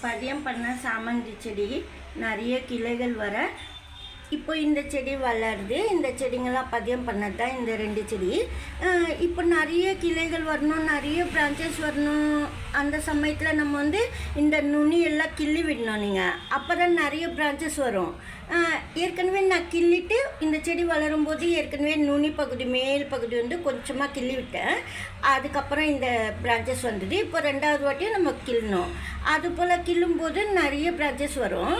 பதியம் பண்ண சாமந்தி செடி நிறைய கிளைகள் வர இப்போ இந்த செடி வளருது. இந்த செடிங்கெல்லாம் பதியம் பண்ணது தான் இந்த 2 செடி. இப்போ நிறைய கிளைகள் வரணும், நிறைய பிரான்ச்சஸ் வரணும். அந்த சமயத்தில் நம்ம வந்து இந்த நுனி எல்லாம் கிள்ளி விடணும். நீங்கள் அப்போ தான் நிறைய பிரான்ச்சஸ் வரும். ஏற்கனவே நான் கிள்ளிட்டு இந்த செடி வளரும்போது ஏற்கனவே நுனி பகுதி மேல் பகுதி வந்து கொஞ்சமாக கிள்ளி விட்டேன். அதுக்கப்புறம் இந்த பிரான்ச்சஸ் வந்தது. இப்போ 2வது வாட்டியும் நம்ம கிள்ளணும். அதுபோல் கிள்ளும்போது நிறைய பிரான்ச்சஸ் வரும்.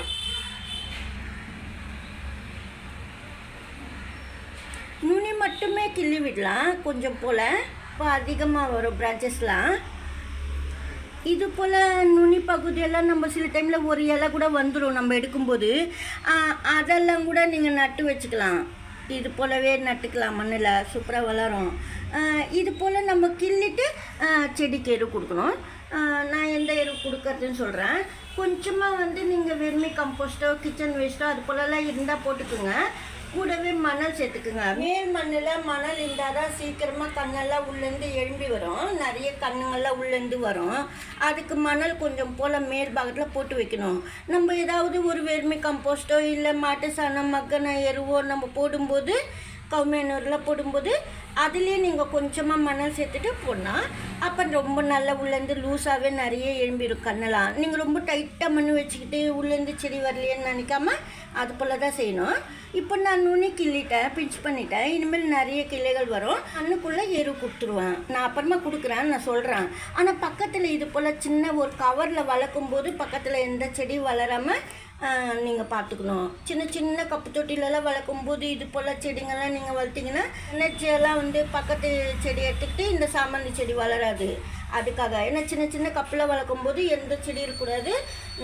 நுனி மட்டுமே கிள்ளி விடலாம் கொஞ்சம் போல். இப்போ அதிகமாக வரும் பிரான்ச்சஸ்லாம். இது போல் நுனி பகுதியெல்லாம் நம்ம சில டைமில் ஒரு இலை கூட வந்துடும் நம்ம எடுக்கும்போது. அதெல்லாம் கூட நீங்கள் நட்டு வச்சுக்கலாம். இது போலவே நட்டுக்கலாம், மண்ணில் சூப்பராக வளரும். இது போல் நம்ம கிள்ளிட்டு செடிக்கு எரு கொடுக்கணும். நான் எந்த எரு கொடுக்கறதுன்னு சொல்கிறேன். கொஞ்சமாக வந்து நீங்கள் வெர்மி கம்போஸ்ட்டோ கிச்சன் வேஸ்ட்டோ அது போலலாம் இருந்தால் போட்டுக்கோங்க. கூடவே மணல் சேர்த்துக்குங்க. மேல் மண்ணில் மணல் இருந்தால் தான் சீக்கிரமாக கண்ணெல்லாம் உள்ளேருந்து எழும்பி வரும். நிறைய கண்ணுங்கள்லாம் உள்ளேருந்து வரும். அதுக்கு மணல் கொஞ்சம் போல் மேல் பாகத்தில் போட்டு வைக்கணும். நம்ம ஏதாவது ஒரு வெர்மி கம்போஸ்ட்டோ இல்லை மாட்டு சாணம் மக்கன எருவோ நம்ம போடும்போது கவுமேனூரில் போடும்போது அதுலேயே நீங்கள் கொஞ்சமாக மணல் சேர்த்துட்டு போடலாம். அப்போ ரொம்ப நல்லா உள்ளேருந்து லூஸாகவே நிறைய எழும்பிடும் கண்ணெல்லாம். நீங்கள் ரொம்ப டைட்டாக மண் வச்சுக்கிட்டு உள்ளேருந்து செடி வரலையேன்னு நினைக்காம அது போல் தான் செய்யணும். இப்போ நான் நுனி கிள்ளிட்டேன், பிஞ்ச் பண்ணிட்டேன். இனிமேல் நிறைய கிளைகள் வரும். மண்ணுக்குள்ளே எரு கொடுத்துருவேன். நான் அப்புறமா கொடுக்குறேன், நான் சொல்கிறேன். ஆனால் பக்கத்தில் இது போல் சின்ன ஒரு கவரில் வளர்க்கும் போது பக்கத்தில் எந்த செடி வளராமல் நீங்கள் பார்த்துக்கணும். சின்ன சின்ன கப்பு தொட்டிலெல்லாம் வளர்க்கும்போது இது போல் செடிங்கள்லாம் நீங்கள் வளர்த்திங்கன்னா எனர்ஜியெல்லாம் வந்து பக்கத்து செடி எடுத்துக்கிட்டு இந்த சாமந்தி செடி வளராது. அதுக்காக ஏன்னா சின்ன சின்ன கப்பில் வளர்க்கும்போது எந்த செடி இருக்கக்கூடாது,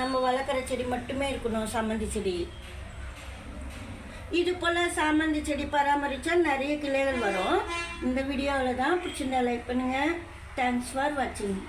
நம்ம வளர்க்குற செடி மட்டுமே இருக்கணும் சாமந்தி செடி. இது போல் சாமந்தி செடி பராமரித்தா நிறைய கிளைகள் வரும். இந்த வீடியோவில் தான் பிடிச்சிருந்தா லைக் பண்ணுங்கள். தேங்க்ஸ் ஃபார் வாட்சிங்.